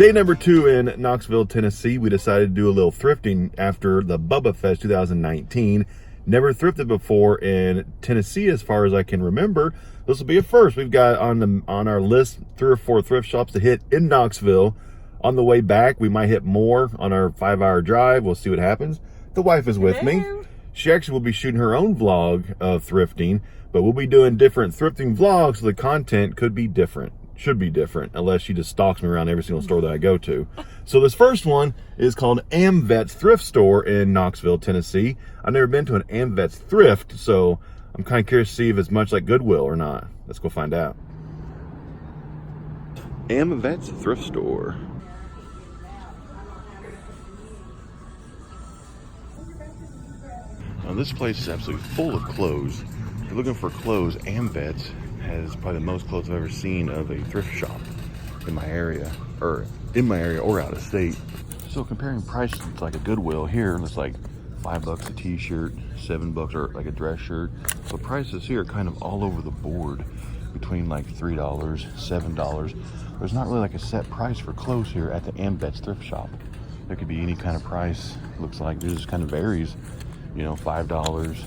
Day number 2 in Knoxville, Tennessee. We decided to do a little thrifting after the Bubba Fest 2019. Never thrifted before in Tennessee as far as I can remember. This will be a first. We've got on our list 3 or 4 thrift shops to hit in Knoxville. On the way back, we might hit more on our 5-hour drive. We'll see what happens. The wife is with me. She actually will be shooting her own vlog of thrifting, but we'll be doing different thrifting vlogs, so the content could be different. Should be different, unless she just stalks me around every single store that I go to. So this first one is called AmVets Thrift Store in Knoxville, Tennessee. I've never been to an AmVets thrift, so I'm kind of curious to see if it's much like Goodwill or not. Let's go find out. AmVets Thrift Store. Now this place is absolutely full of clothes. If you're looking for clothes, AmVets has probably the most clothes I've ever seen of a thrift shop in my area or out of state. So comparing prices to like a Goodwill here, it's like $5 a t-shirt, $7 or like a dress shirt. So prices here are kind of all over the board between like $3, $7. There's not really like a set price for clothes here at the AmVets thrift shop. There could be any kind of price. Looks like this just kind of varies, you know, $5.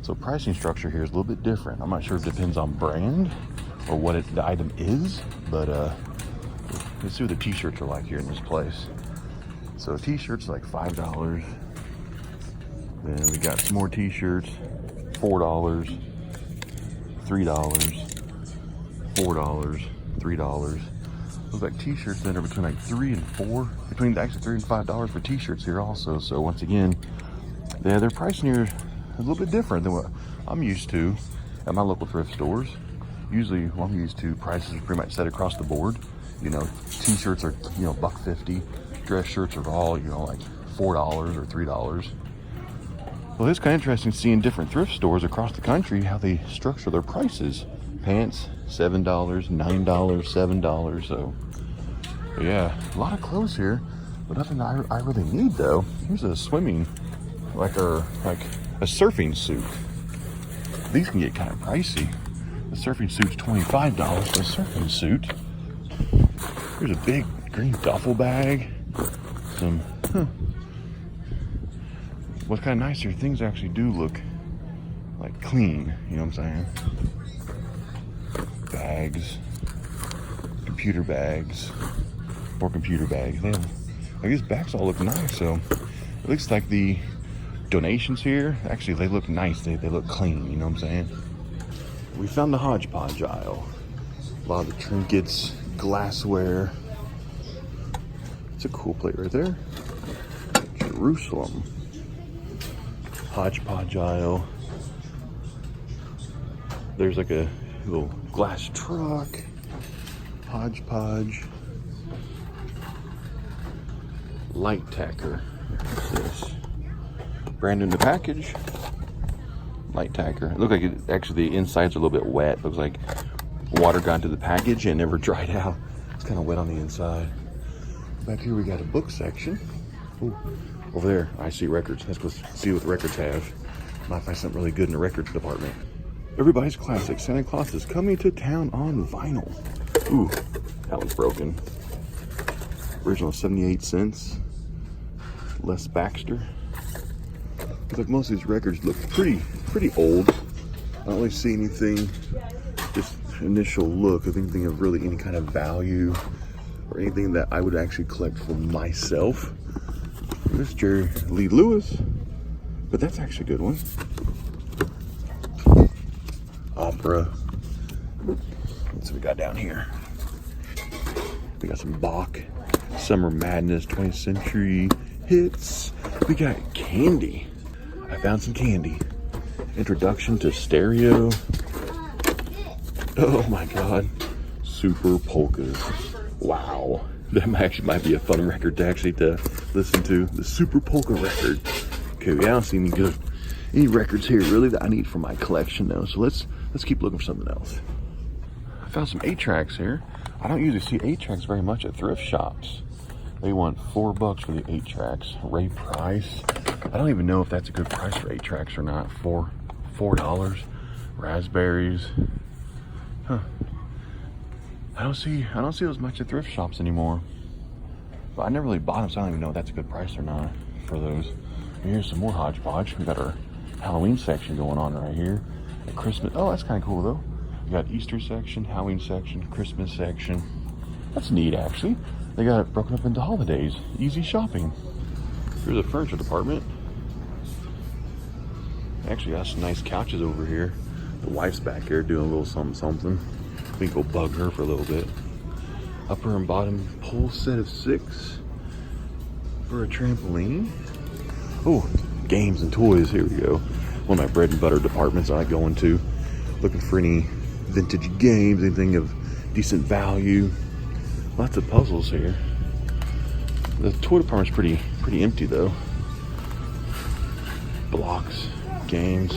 So pricing structure here is a little bit different. I'm not sure if it depends on brand or what the item is, but let's see what the t-shirts are like here in this place. So t-shirts like $5. Then we got some more t-shirts, $4, $3, $4, $3. Looks like t-shirts then are between like $3 and $4, between actually $3 and $5 for t-shirts here also. So once again, yeah, their pricing here a little bit different than what I'm used to at my local thrift stores. Usually what I'm used to, prices are pretty much set across the board. You know, t-shirts are, you know, $1.50. Dress shirts are all, you know, like $4 or $3. Well, it's kind of interesting seeing different thrift stores across the country, how they structure their prices. Pants, $7, $9, $7. So, yeah, a lot of clothes here, but nothing I really need though. Here's a swimming, like a surfing suit. These can get kind of pricey. The surfing suit's $25. The surfing suit. Here's a big green duffel bag. Some, what's kind of nice here, things actually do look like clean. You know what I'm saying? Bags, computer bags, more computer bags. They have, like, these bags all look nice. So it looks like the donations here, actually they look nice, they look clean, you know what I'm saying? We found the hodgepodge aisle. A lot of the trinkets, glassware. It's a cool plate right there. Jerusalem. Hodgepodge aisle. There's like a little glass truck. Hodgepodge. Light tacker. What's this? Brand new in the package. Light tacker. It looks like it, actually the insides are a little bit wet. Looks like water got into the package and never dried out. It's kind of wet on the inside. Back here we got a book section. Ooh, over there I see records. Let's go see what the records have. Might find something really good in the records department. Everybody's Classic. Santa Claus is coming to town on vinyl. Ooh, that one's broken. Original 78 cents. Les Baxter. Like most of these records look pretty old. I don't really see anything, just initial look of anything of really any kind of value or anything that I would actually collect for myself. This Jerry Lee Lewis, but that's actually a good one. Opera. Let's see what we got down here. We got some Bach, Summer Madness, 20th Century Hits. We got candy. I found some candy. Introduction to Stereo. Oh my God. Super Polkas. Wow. That actually might be a fun record to listen to. The Super Polka record. Okay, I don't see any records here really that I need for my collection though. So let's keep looking for something else. I found some 8-tracks here. I don't usually see 8-tracks very much at thrift shops. They want $4 for the 8-tracks. Ray Price. I don't even know if that's a good price for 8-tracks or not. $4. Raspberries. Huh. I don't see those much at thrift shops anymore. But I never really bought them, so I don't even know if that's a good price or not for those. Here's some more hodgepodge. We got our Halloween section going on right here. A Christmas, oh, that's kind of cool though. We got Easter section, Halloween section, Christmas section. That's neat actually. They got it broken up into holidays. Easy shopping. Here's a furniture department. Actually got some nice couches over here. The wife's back here doing a little something. We can go bug her for a little bit. Upper and bottom pole set of 6 for a trampoline. Oh, games and toys. Here we go. One of my bread and butter departments I go into. Looking for any vintage games, anything of decent value. Lots of puzzles here. The toy department's pretty empty though. Blocks, games.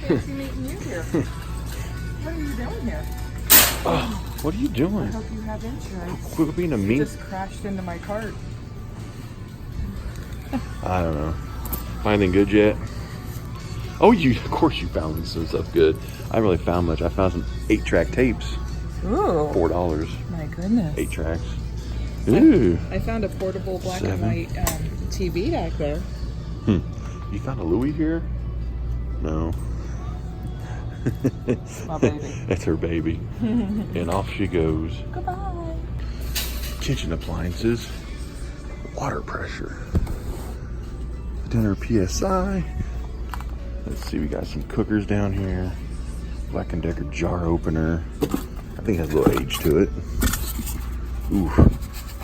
Nice meeting you here. What are you doing here? Oh, what are you doing? I hope you have insurance. Quit being a mean. You just crashed into my cart. I don't know. Find anything good yet? Oh, of course you found some stuff good. I haven't really found much. I found some 8-track tapes. Ooh. $4. My goodness. 8 tracks. Ooh. I found a portable black 7. and white TV back there. You found a Louie here? No. My baby. That's her baby. And off she goes. Goodbye. Kitchen appliances. Water pressure. Dinner PSI. Let's see, we got some cookers down here. Black & Decker jar opener. I think it has a little age to it. Ooh,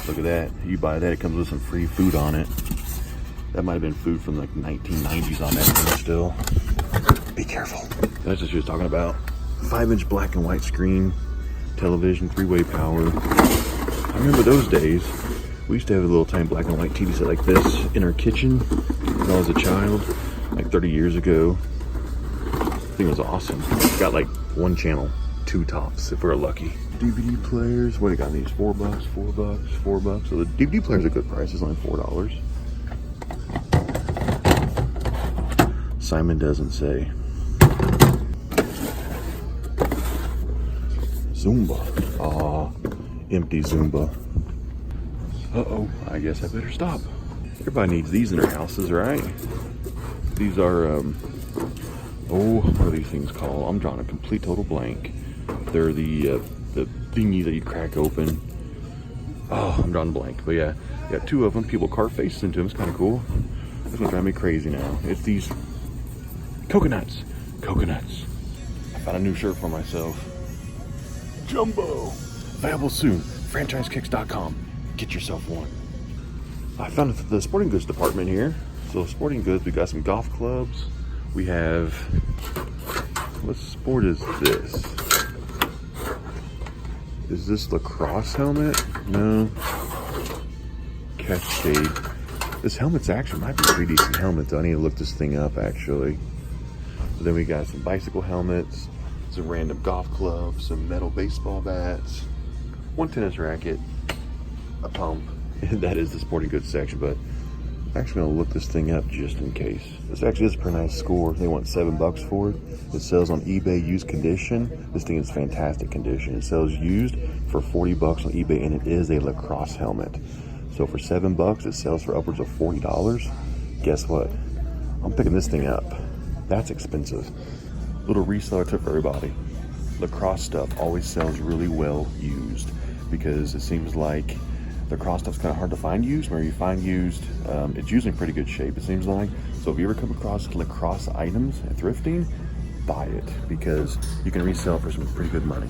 look at that. You buy that, it comes with some free food on it. That might have been food from like 1990s on that thing still. Be careful. That's what she was talking about. 5-inch black and white screen, television, 3-way power. I remember those days. We used to have a little tiny black and white TV set like this in our kitchen when I was a child, like 30 years ago. I think it was awesome. Got like 1 channel, 2 tops if we're lucky. DVD players, what do you got these? $4, $4, $4. So the DVD player's a good price, it's only $4. Simon doesn't say. Zumba. Aw, empty Zumba. Uh-oh, I guess I better stop. Everybody needs these in their houses, right? These are, oh, what are these things called? I'm drawing a complete total blank. They're the thingy that you crack open. Oh, I'm drawing a blank. But yeah, got 2 of them. People carve faces into them. It's kind of cool. That's gonna drive me crazy now. It's these coconuts. Coconuts. I found a new shirt for myself. Jumbo. Available soon. FranchiseKicks.com. Get yourself one. I found the sporting goods department here. So sporting goods, we got some golf clubs. We have, what sport is this? Is this lacrosse helmet? No. Cascade. This helmet's actually might be a pretty decent helmet though. I need to look this thing up actually. Then we got some bicycle helmets, some random golf clubs, some metal baseball bats, 1 tennis racket, a pump. That is the sporting goods section, but I'm actually gonna look this thing up just in case. This actually is a pretty nice score. They want $7 for it. It sells on eBay used condition. This thing is fantastic condition. It sells used for $40 on eBay, and it is a lacrosse helmet. So for $7, it sells for upwards of $40. Guess what? I'm picking this thing up. That's expensive. Little reseller tip for everybody. Lacrosse stuff always sells really well used because it seems like lacrosse stuff's kind of hard to find used. Where you find used, it's usually in pretty good shape, it seems like. So if you ever come across lacrosse items at thrifting, buy it because you can resell it for some pretty good money.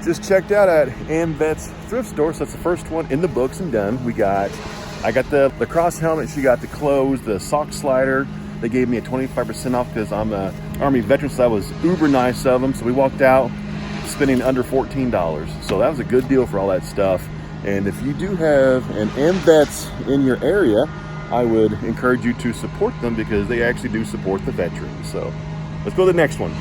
Just checked out at Ambet's thrift store. So that's the first one in the books and done. I got the lacrosse helmet. She got the clothes, the sock slider. They gave me a 25% off because I'm a Army veteran, so that was uber nice of them. So we walked out spending under $14. So that was a good deal for all that stuff. And if you do have an Ambets in your area, I would encourage you to support them because they actually do support the veterans. So let's go to the next one.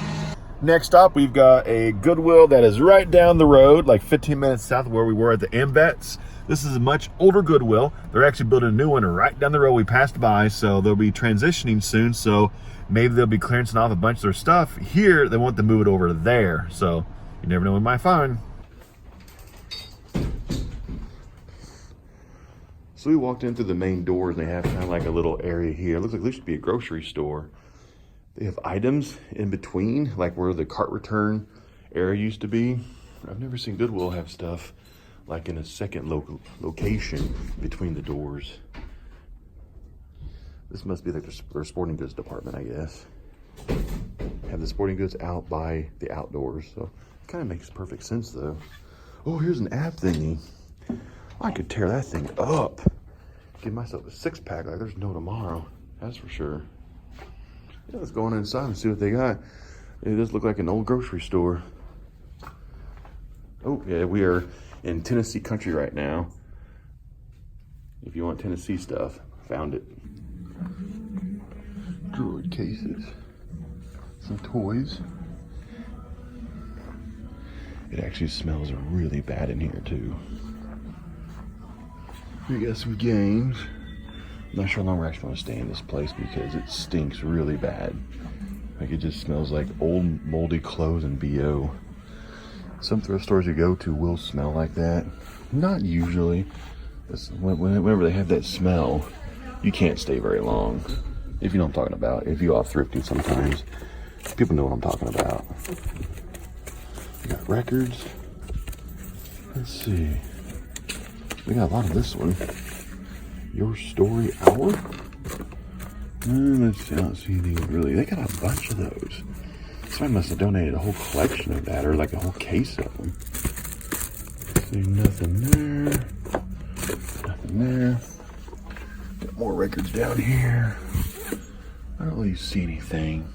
Next up, we've got a Goodwill that is right down the road, like 15 minutes south of where we were at the Ambets. This is a much older Goodwill. They're actually building a new one right down the road we passed by, so they'll be transitioning soon. So maybe they'll be clearancing off a bunch of their stuff. Here, they want to move it over there. So you never know what we might find. So we walked in through the main doors and they have kind of like a little area here. It looks like this should be a grocery store. They have items in between, like where the cart return area used to be. I've never seen Goodwill have stuff like in a second location between the doors. This must be like their sporting goods department, I guess. Have the sporting goods out by the outdoors, so it kind of makes perfect sense though. Oh, here's an app thingy. I could tear that thing up. Give myself a 6-pack like there's no tomorrow. That's for sure. Yeah, let's go on inside and see what they got. It does look like an old grocery store. Oh, yeah, we are in Tennessee country right now. If you want Tennessee stuff, found it. Droid cases. Some toys. It actually smells really bad in here, too. We got some games. I'm not sure how long we're actually going to stay in this place because it stinks really bad. Like it just smells like old moldy clothes and BO. Some thrift stores you go to will smell like that. Not usually. Whenever they have that smell, you can't stay very long. If you know what I'm talking about. If you go off thrifting sometimes, people know what I'm talking about. We got records. Let's see. We got a lot of this one. Your Story Hour? Let's see, I don't see anything really. They got a bunch of those. Somebody must have donated a whole collection of that, or like a whole case of them. See, nothing there. Nothing there. Got more records down here. I don't really see anything.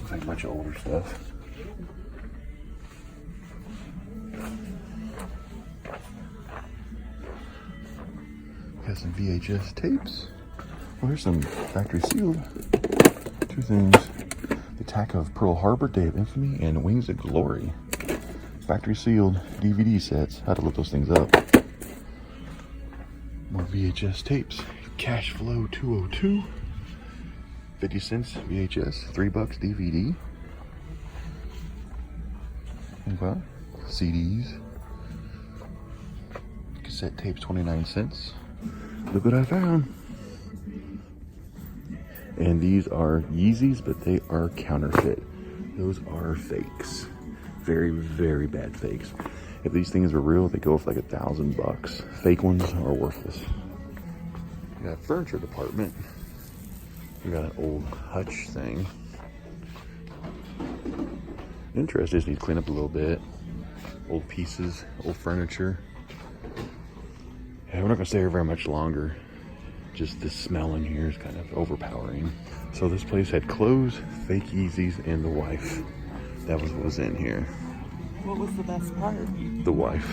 Looks like a bunch of older stuff. Got some VHS tapes. Well, here's some factory sealed. 2 things. The Attack of Pearl Harbor, Day of Infamy, and Wings of Glory. Factory sealed DVD sets. Had to look those things up. More VHS tapes. Cash Flow 202. 50 cents VHS. $3 DVD. Okay. CDs. Cassette tapes, 29 cents. Look what I found. And these are Yeezys, but they are counterfeit. Those are fakes. Very, very bad fakes. If these things were real, they go for like $1,000. Fake ones are worthless. We got a furniture department. We got an old hutch thing. Interesting, just need to clean up a little bit. Old pieces, old furniture. Yeah, we're not gonna stay here very much longer. Just the smell in here is kind of overpowering. So this place had clothes, fake Yeezys, and the wife. That was what was in here. What was the best part? The wife.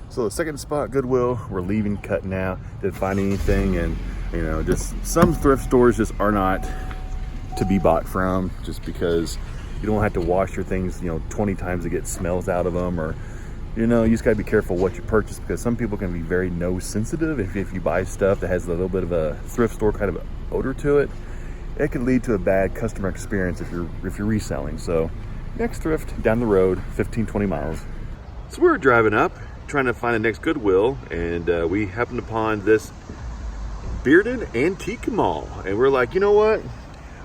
So the second spot, Goodwill, we're leaving, cutting out. Didn't find anything, and you know, just some thrift stores just are not to be bought from, just because you don't have to wash your things, 20 times to get smells out of them, or you just got to be careful what you purchase, because some people can be very nose sensitive. If you buy stuff that has a little bit of a thrift store kind of odor to it, it can lead to a bad customer experience if you're reselling. So next thrift down the road, 15-20 miles. So we're driving up trying to find the next Goodwill, and we happened upon this Bearded Antique Mall, and we're like, you know what,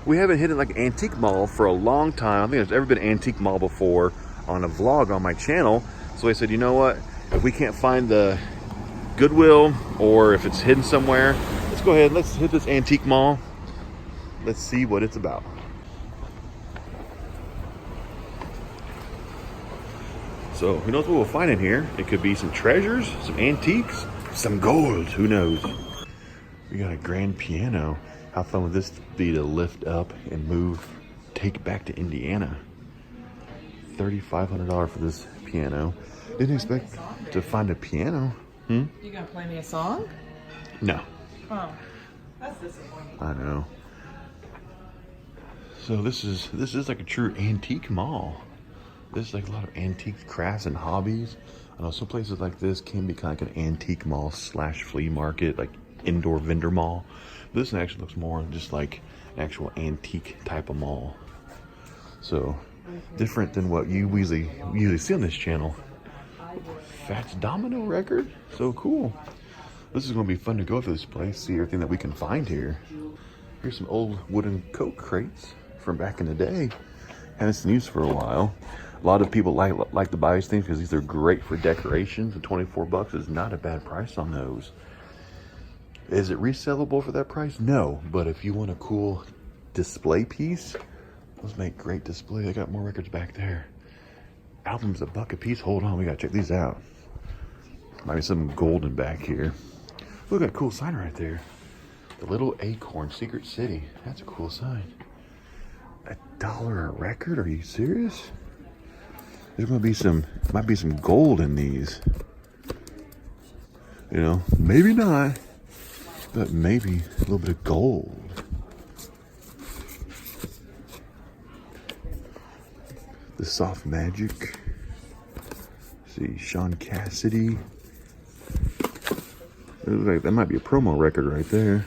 we haven't hit like an antique mall for a long time. I don't think there's ever been an antique mall before on a vlog on my channel. So I said, you know what, if we can't find the Goodwill, or if it's hidden somewhere, let's go ahead, let's hit this antique mall. Let's see what it's about. So who knows what we'll find in here? It could be some treasures, some antiques, some gold, who knows? We got a grand piano. How fun would this be to lift up and move, take back to Indiana? $3,500 for this piano. Didn't expect to find a piano. You gonna play me a song? No. Oh, that's disappointing. I know. So this is like a true antique mall. There's like a lot of antique crafts and hobbies. I know some places like this can be kind of like an antique mall / flea market, like indoor vendor mall. This one actually looks more just like an actual antique type of mall. So different than what you usually see on this channel. Fats Domino record. So cool. This is going to be fun to go through this place, see everything that we can find here. Here's some old wooden Coke crates from back in the day. Haven't seen these for a while. A lot of people like to buy these things because these are great for decorations. And 24 bucks is not a bad price on those. Is it resellable for that price? No, but if you want a cool display piece, those make great display. They got more records back there. Albums a buck a piece. Hold on, we gotta check these out. Might be something golden back here. Look at that cool sign right there. The Little Acorn Secret City. That's a cool sign. $1 a record? Are you serious? There's gonna be might be some gold in these. You know, maybe not, but maybe a little bit of gold. The Soft Magic. See, Sean Cassidy. It looks like that might be a promo record right there.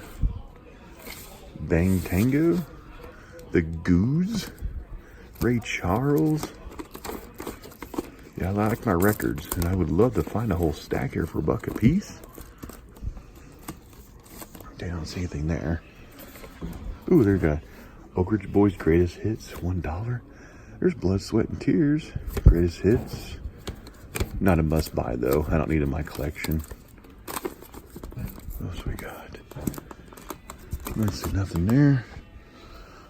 Bang Tango. The Goose. Ray Charles. Yeah, I like my records, and I would love to find a whole stack here for $1 a piece. I don't see anything there. Ooh, there's got Oak Ridge Boys Greatest Hits, $1. There's Blood, Sweat, and Tears, Greatest Hits. Not a must buy though. I don't need it in my collection. What else we got? Let's see, nothing there.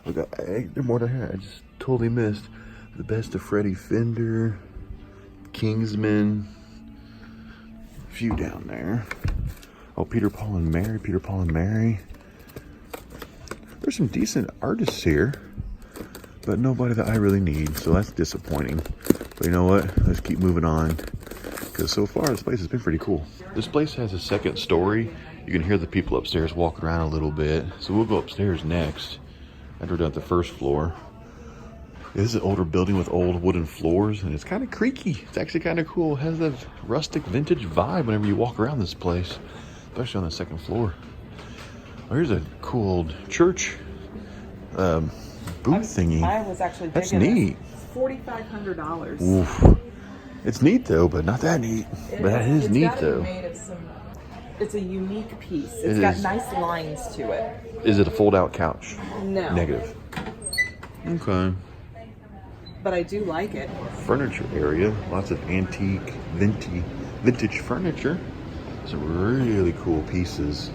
We got there's more down here. I just totally missed. The Best of Freddie Fender, Kingsman. A few down there. Oh, Peter, Paul, and Mary. Peter, Paul, and Mary. There's some decent artists here, but nobody that I really need, so that's disappointing. But you know what? Let's keep moving on, because so far this place has been pretty cool. This place has a second story. You can hear the people upstairs walking around a little bit, so we'll go upstairs next after we're done at the first floor. This is an older building with old wooden floors, and it's kind of creaky. It's actually kind of cool. It has that rustic vintage vibe whenever you walk around this place, especially on the second floor. Oh, here's a cool old church booth thingy. I was actually That's digging neat. It's $4,500. Oof. It's neat though, but not that neat. But that is neat though. It's a unique piece. It's got nice lines to it. Is it a fold-out couch? No. Negative. Okay. But I do like it. Furniture area. Lots of antique, vintage furniture. Some really cool pieces.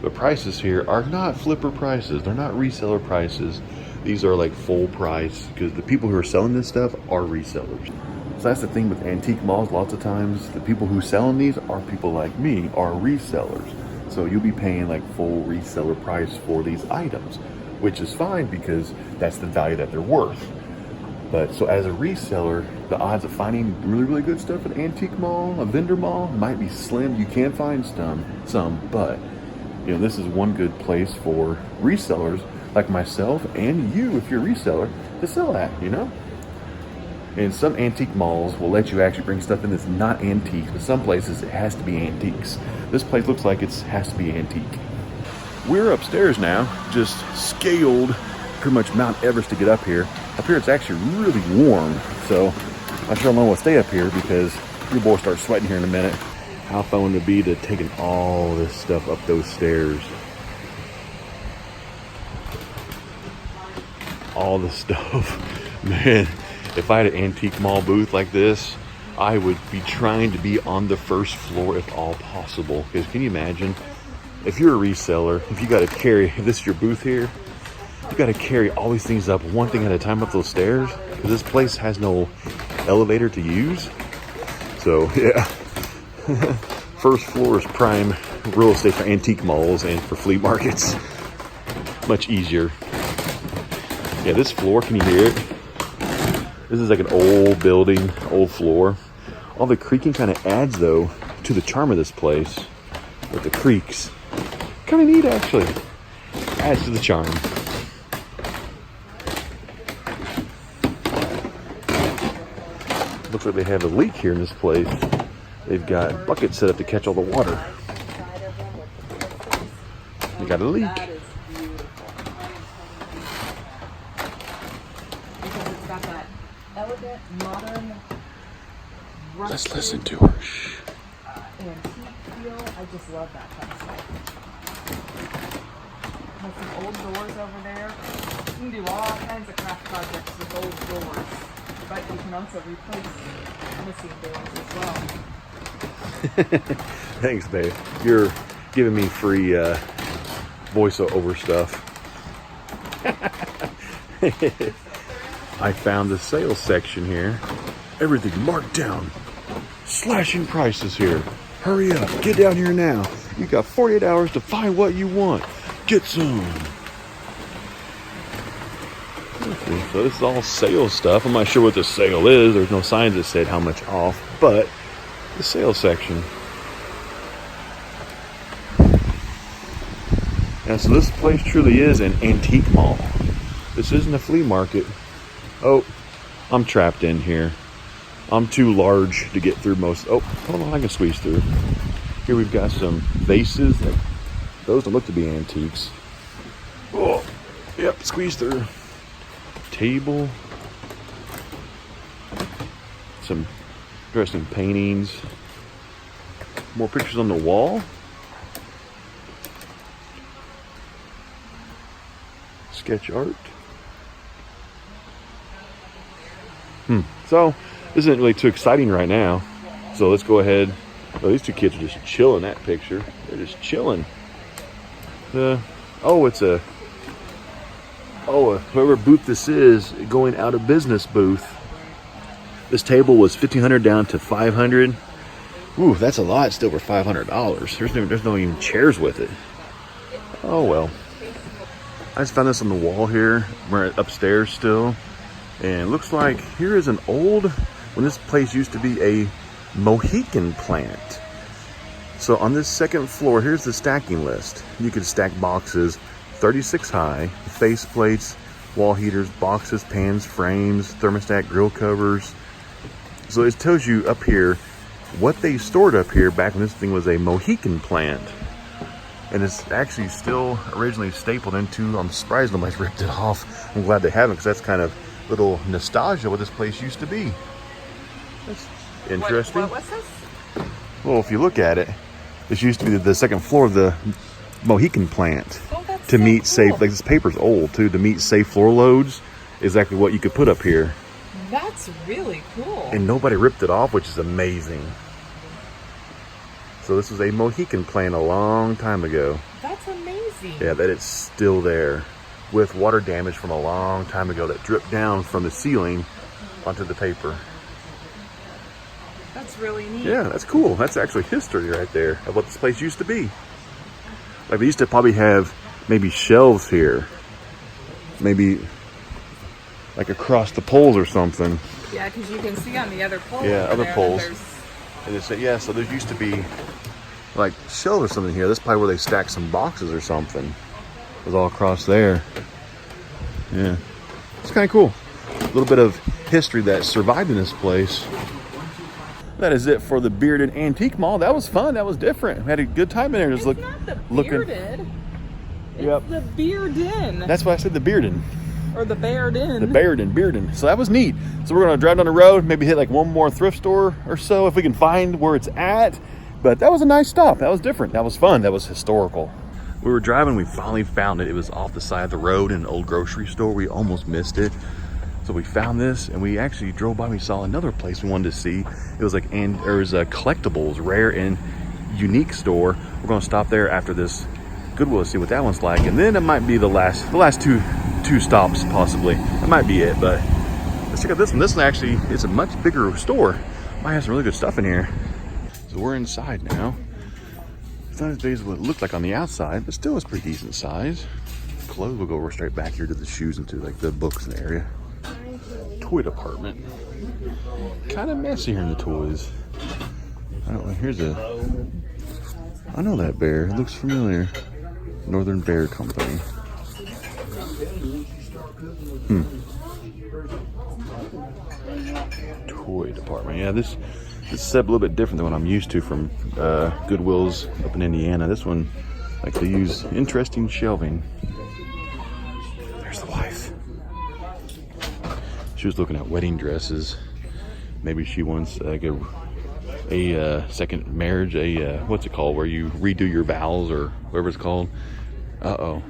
The prices here are not flipper prices. They're not reseller prices. These are like full price, because the people who are selling this stuff are resellers. So that's the thing with antique malls. Lots of times the people who selling these are people like me, are resellers. So you'll be paying like full reseller price for these items, which is fine because that's the value that they're worth. But so as a reseller, the odds of finding really, really good stuff at an antique mall, a vendor mall, might be slim. You can find some, but you know, this is one good place for resellers like myself and you, if you're a reseller, to sell at, you know? And some antique malls will let you actually bring stuff in that's not antique, but some places it has to be antiques. This place looks like it has to be antique. We're upstairs now, just scaled pretty much Mount Everest to get up here. Up here it's actually really warm, so I sure don't want to stay up here because your boy starts sweating here in a minute. How fun would it be to taking all this stuff up those stairs? All the stuff, man. If I had an antique mall booth like this, I would be trying to be on the first floor if all possible. Because can you imagine, if you're a reseller, if you got to carry, if this is your booth here, you got to carry all these things up one thing at a time up those stairs. Because this place has no elevator to use. So yeah, first floor is prime real estate for antique malls and for flea markets. Much easier. Yeah, this floor, can you hear it? This is like an old building, old floor. All the creaking kind of adds, though, to the charm of this place with the creaks. Kind of neat, actually. Adds to the charm. Looks like they have a leak here in this place. They've got buckets set up to catch all the water. They got a leak. Elegant, modern Let's listen to her. Shh. Antique feel. I just love that kind of stuff. Has some old doors over there. You can do all kinds of craft projects with old doors, but you can also replace missing doors as well. Thanks, babe. You're giving me free voiceover stuff. I found the sales section here. Everything marked down. Slashing prices here. Hurry up. Get down here now. You got 48 hours to find what you want. Get some. Okay, so this is all sales stuff. I'm not sure what the sale is. There's no signs that said how much off, but the sales section. And so this place truly is an antique mall. This isn't a flea market. Oh, I'm trapped in here. I'm too large to get through most. Oh, hold on, I can squeeze through. Here we've got some vases. Those don't look to be antiques. Oh, yep, squeeze through. Table. Some interesting paintings. More pictures on the wall. Sketch art. So this isn't really too exciting right now. So let's go ahead. Oh, these two kids are just chilling that picture. They're just chilling. Whoever booth this is, going out of business booth. This table was $1,500 down to $500. Ooh, that's a lot. Still for $500. There's no even chairs with it. Oh well. I just found this on the wall here. We're upstairs still. And it looks like here is an old, when this place used to be a Mohican plant. So on this second floor, here's the stacking list. You could stack boxes 36 high, face plates, wall heaters, boxes, pans, frames, thermostat, grill covers. So it tells you up here what they stored up here back when this thing was a Mohican plant. And it's actually still originally stapled into. I'm surprised nobody's ripped it off. I'm glad they haven't, because that's kind of little nostalgia what this place used to be. That's interesting. What was this? Well, if you look at it, this used to be the second floor of the Mohican plant. Oh, that's To so meet cool. safe, like this paper's old too, to meet safe floor loads, exactly what you could put up here. That's really cool. And nobody ripped it off, which is amazing. So this was a Mohican plant a long time ago. That's amazing. Yeah, that it's still there with water damage from a long time ago that dripped down from the ceiling onto the paper. That's really neat. Yeah, that's cool. That's actually history right there of what this place used to be. Like they used to probably have maybe shelves here. Maybe like across the poles or something. Yeah, because you can see on the other pole. Yeah, over other there poles. that there's- And they say, yeah, so there used to be like shelves or something here. This is probably where they stacked some boxes or something. It was all across there. Yeah, it's kind of cool. A little bit of history that survived in this place. That is it for the Bearded Antique Mall. That was fun. That was different. We had a good time in there. Just It's not the bearded. It's Yep. the Bearden. That's why I said the Bearden. Or the Bearden. The Bearden. So that was neat. So we're going to drive down the road, maybe hit like one more thrift store or so if we can find where it's at. But that was a nice stop. That was different. That was fun. That was historical. We were driving. We finally found it. It was off the side of the road in an old grocery store. We almost missed it. So we found this, and we actually drove by. We saw another place we wanted to see. It was like, and there was a collectibles, rare and unique store. We're going to stop there after this Goodwill to see what that one's like, and then it might be the last two stops possibly. That might be it. But let's check out this one. This one actually is a much bigger store. Might have some really good stuff in here. So we're inside now. It's not as big as what it looked like on the outside, but still it's pretty decent size. Clothes, we'll go straight back here to the shoes and to like the books in the area. Toy department. Kind of messy here in the toys. I don't know. I know that bear. It looks familiar. Northern Bear Company. Toy department. Yeah, this is set up a little bit different than what I'm used to from Goodwill's up in Indiana. This one, like they use interesting shelving. There's the wife. She was looking at wedding dresses. Maybe she wants like a a second marriage, what's it called, where you redo your vows or whatever it's called. Uh-oh.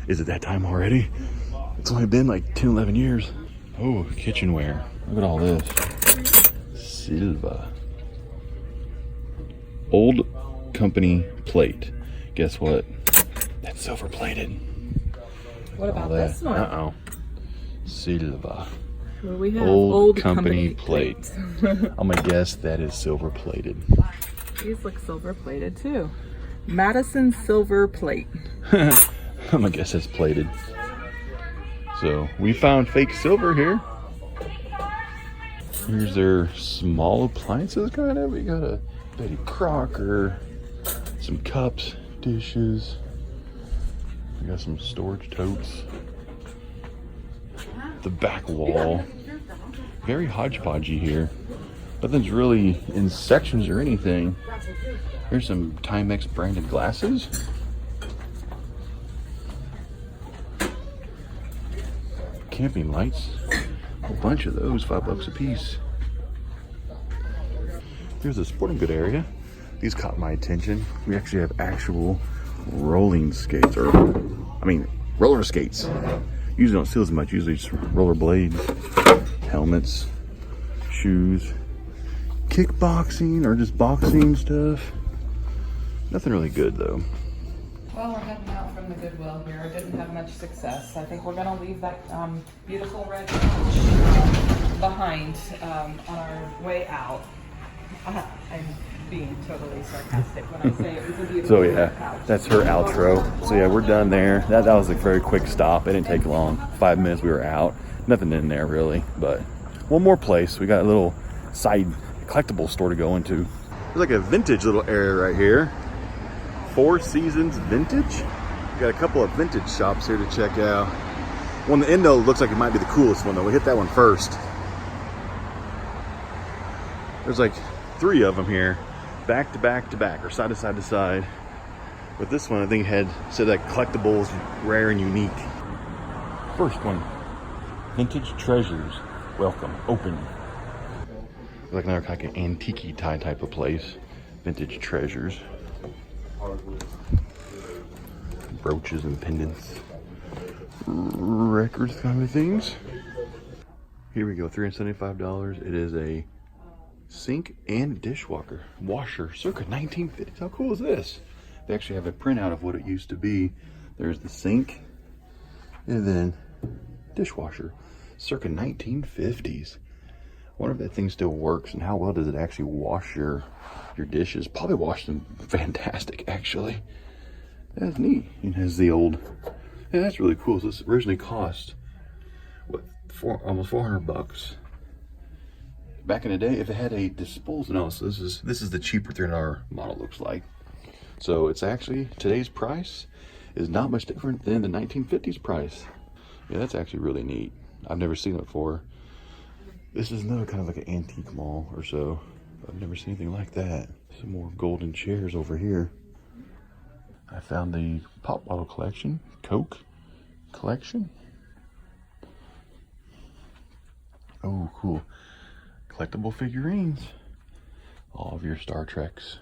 Is it that time already? It's only been like 10, 11 years. Oh, kitchenware. Look at all this. Silva. Old company plate. Guess what? That's silver plated. What about this one? Uh-oh. Silva. Well, we have old company plate. I'm gonna guess that is silver plated. These look silver plated too. Madison silver plate. I'm gonna guess it's plated. So we found fake silver here. Here's their small appliances kind of. We got a Betty Crocker, some cups, dishes. We got some storage totes. The back wall. Very hodgepodgey here. Nothing's really in sections or anything. Here's some Timex branded glasses. Camping lights. A bunch of those, $5 a piece. Here's the sporting good area. These caught my attention. We actually have actual rolling skates, or roller skates. Usually don't see as much. Usually just roller blades, helmets, shoes, kickboxing, or just boxing stuff. Nothing really good though. Well, we're heading out from the Goodwill here. I didn't have much success. I think we're going to leave that beautiful red couch behind on our way out. I'm being totally sarcastic when I say it was a beautiful red couch. That's her outro. So yeah, we're done there. That was a very quick stop. It didn't take long. 5 minutes we were out. Nothing in there really, but one more place. We got a little side collectible store to go into. There's like a vintage little area right here. Four Seasons Vintage. We got a couple of vintage shops here to check out. One in the end though looks like it might be the coolest one though. We hit that one first. There's like 3 of them here, back to back to back, or side to side to side. But this one I think said that collectibles, rare and unique. First one, Vintage Treasures. Welcome, open. Like another kind of antique type of place. Vintage Treasures. Brooches and pendants, records kind of things. Here we go, $375. It is a sink and washer circa 1950s. How cool is this? They actually have a printout of what it used to be. There's the sink and then dishwasher circa 1950s. I wonder if that thing still works and how well does it actually wash your dishes. Probably wash them fantastic actually. That's neat. It has the old, yeah, that's really cool. So this originally cost what, almost $400 back in the day. If it had a disposal, no, so this is the cheaper $300 model looks like. So it's actually, today's price is not much different than the 1950s price. Yeah, that's actually really neat. I've never seen it before. This is another kind of like an antique mall or so. I've never seen anything like that. Some more golden chairs over here. I found the pop bottle collection, Coke collection. Oh, cool. Collectible figurines. All of your Star Treks.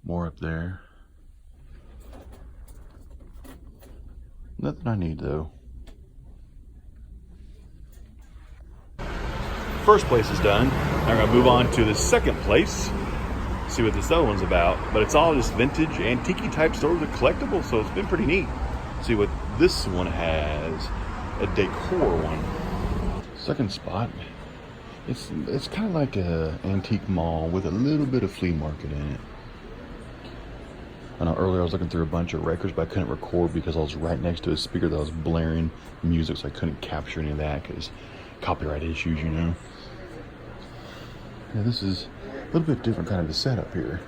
More up there. Nothing I need though. First place is done. Now we're gonna move on to the second place. See what this other one's about. But it's all just vintage, antique type stores with collectibles, so it's been pretty neat. See what this one has. A decor one. Second spot. It's kind of like a antique mall with a little bit of flea market in it. I know earlier I was looking through a bunch of records, but I couldn't record because I was right next to a speaker that was blaring music, so I couldn't capture any of that because copyright issues, you know. Yeah, this is a little bit different kind of a setup here.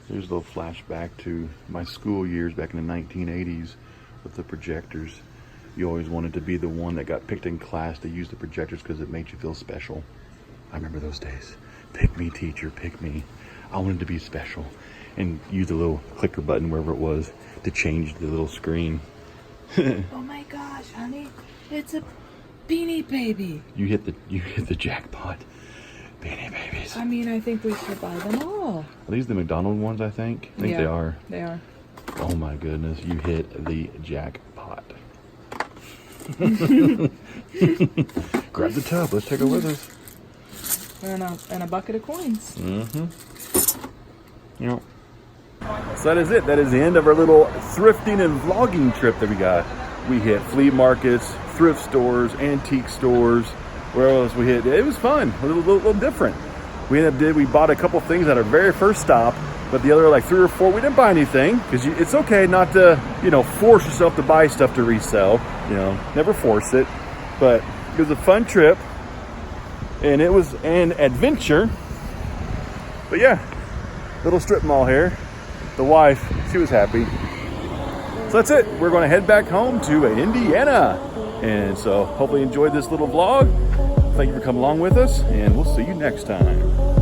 Here's a little flashback to my school years back in the 1980s with the projectors. You always wanted to be the one that got picked in class to use the projectors because it made you feel special. I remember those days. Pick me, teacher, pick me. I wanted to be special and use the little clicker button, wherever it was, to change the little screen. Oh my gosh, honey. It's a Beanie Baby. You hit the jackpot. Beanie Babies. I mean, I think we should buy them all. Are these the McDonald's ones, I think? I think Yeah, they are. They are. Oh my goodness, you hit the jackpot. Grab the tub, let's take it with us. And a bucket of coins. Mm-hmm. Yep. So that is it. That is the end of our little thrifting and vlogging trip that we got. We hit flea markets, thrift stores, antique stores. Where else we hit? It was fun, a little different. We bought a couple things at our very first stop, but the other like 3 or 4, we didn't buy anything because it's okay not to, force yourself to buy stuff to resell. Never force it. But it was a fun trip, and it was an adventure. But yeah, little strip mall here. The wife, she was happy. So that's it. We're going to head back home to Indiana. And so hopefully you enjoyed this little vlog. Thank you for coming along with us, and we'll see you next time.